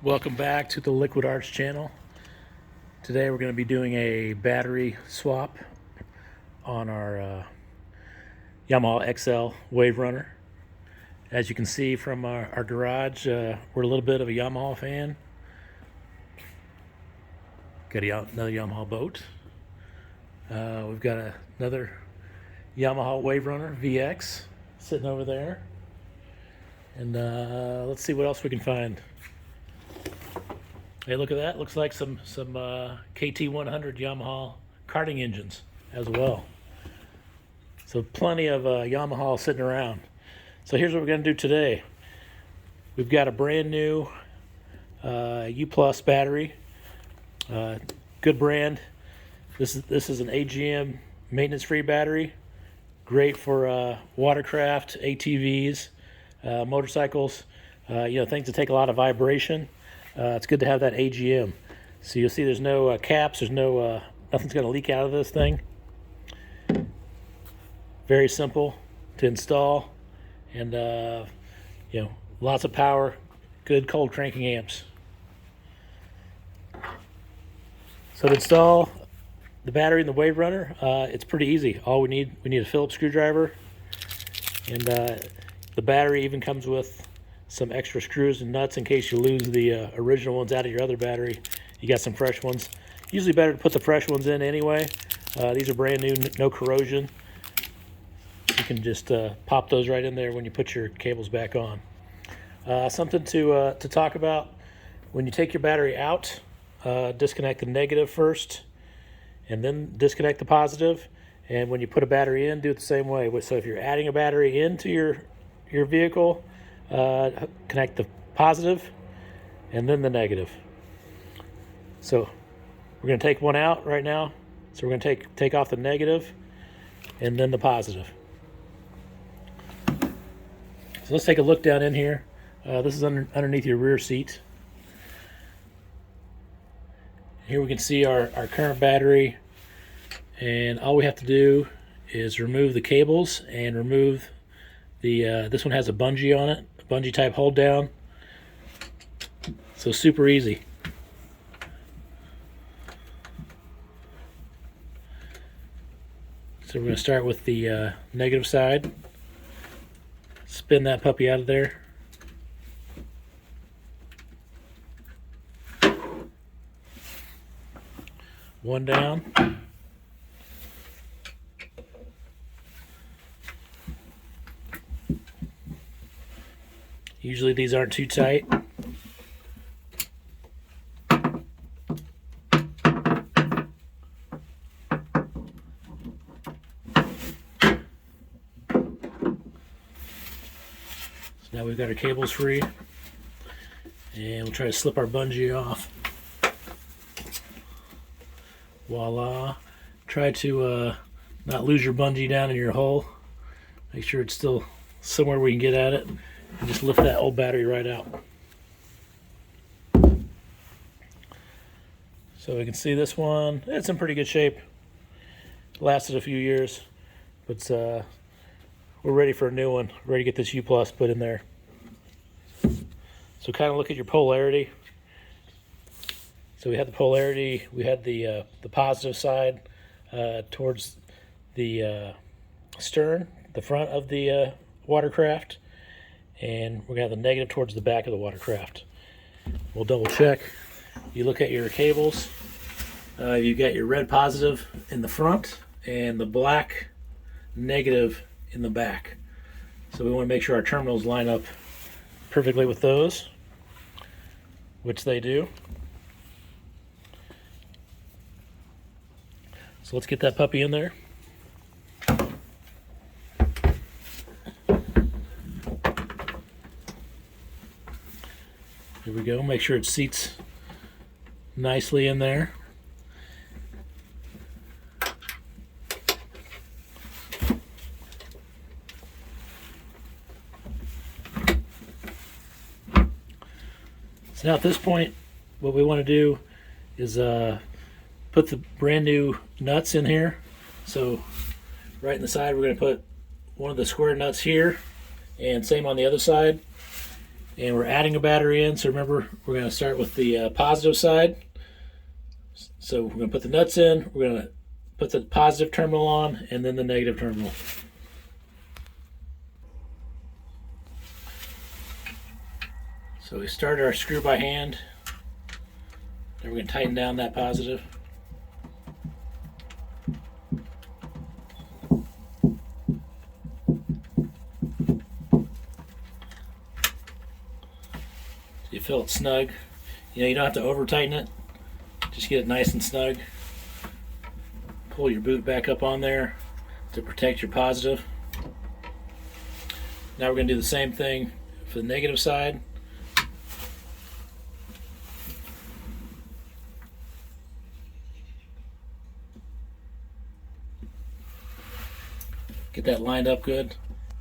Welcome back to the Liquid Arts channel. Today we're going to be doing a battery swap on our Yamaha XL Waverunner. As you can see from our garage, we're a little bit of a Yamaha fan. Got another Yamaha boat. We've got another Yamaha Waverunner VX sitting over there. And let's see what else we can find. Hey, look at that. Looks like some KT100 Yamaha karting engines as well. So plenty of Yamaha sitting around. So here's what we're going to do today. We've got a brand new Uplus battery. Good brand. This is an AGM maintenance-free battery. Great for watercraft, ATVs, motorcycles, things that take a lot of vibration. It's good to have that AGM. So you'll see there's no caps, there's no nothing's going to leak out of this thing. Very simple to install, and lots of power, good cold cranking amps. So to install the battery in the Waverunner, it's pretty easy. All we need a Phillips screwdriver, and the battery even comes with some extra screws and nuts in case you lose the original ones out of your other battery. You got some fresh ones. Usually better to put the fresh ones in anyway. These are brand new, no corrosion. You can just pop those right in there when you put your cables back on. Something to talk about: when you take your battery out, disconnect the negative first, and then disconnect the positive. And when you put a battery in, do it the same way. So if you're adding a battery into your vehicle, connect the positive and then the negative. So we're going to take one out right now. So we're going to take off the negative and then the positive. So let's take a look down in here. This is underneath your rear seat. Here we can see our current battery, and all we have to do is remove the cables and remove the this one has a bungee on it, a bungee type hold down. So super easy. So we're going to start with the negative side. Spin that puppy out of there. One down. Usually these aren't too tight. So now we've got our cables free, and we'll try to slip our bungee off. Voila. Try to not lose your bungee down in your hole. Make sure it's still somewhere we can get at it. And just lift that old battery right out. So we can see this one. It's in pretty good shape. Lasted a few years, but we're ready for a new one. Ready to get this U Plus put in there. So kind of look at your polarity. So we had the polarity. We had the positive side towards the stern, the front of the watercraft. And we're going to have the negative towards the back of the watercraft. We'll double check. You look at your cables. You got your red positive in the front and the black negative in the back. So we want to make sure our terminals line up perfectly with those, which they do. So let's get that puppy in there. Here we go. Make sure it seats nicely in there. So now at this point, what we want to do is put the brand new nuts in here. So right in the side, we're going to put one of the square nuts here, and same on the other side. And we're adding a battery in, so remember, we're going to start with the positive side. So we're going to put the nuts in, we're going to put the positive terminal on, and then the negative terminal. So we started our screw by hand. Then we're going to tighten down that positive. So you feel it snug. You know, you don't have to over tighten it. Just get it nice and snug. Pull your boot back up on there to protect your positive. Now we're going to do the same thing for the negative side. Get that lined up good,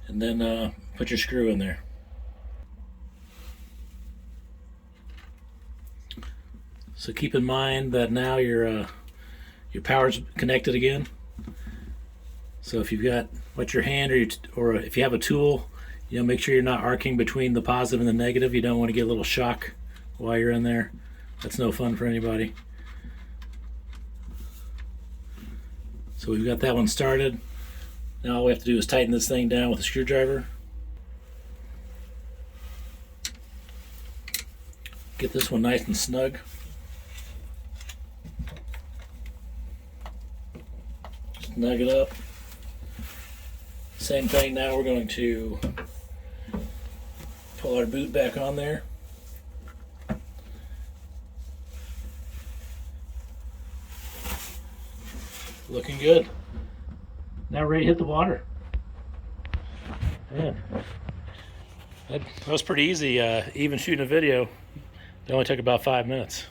and then put your screw in there. So keep in mind that now your power's connected again. So if you've got your hand, or if you have a tool, you know, make sure you're not arcing between the positive and the negative. You don't want to get a little shock while you're in there. That's no fun for anybody. So we've got that one started. Now all we have to do is tighten this thing down with a screwdriver. Get this one nice and snug. Snug it up. Same thing, now we're going to pull our boot back on there. Looking good. Now we're ready to hit the water. Man, that was pretty easy. Even shooting a video, it only took about 5 minutes.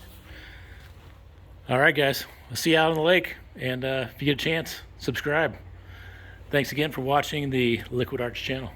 All right, guys, we'll see you out on the lake, and if you get a chance, subscribe. Thanks again for watching the Liquid Arts channel.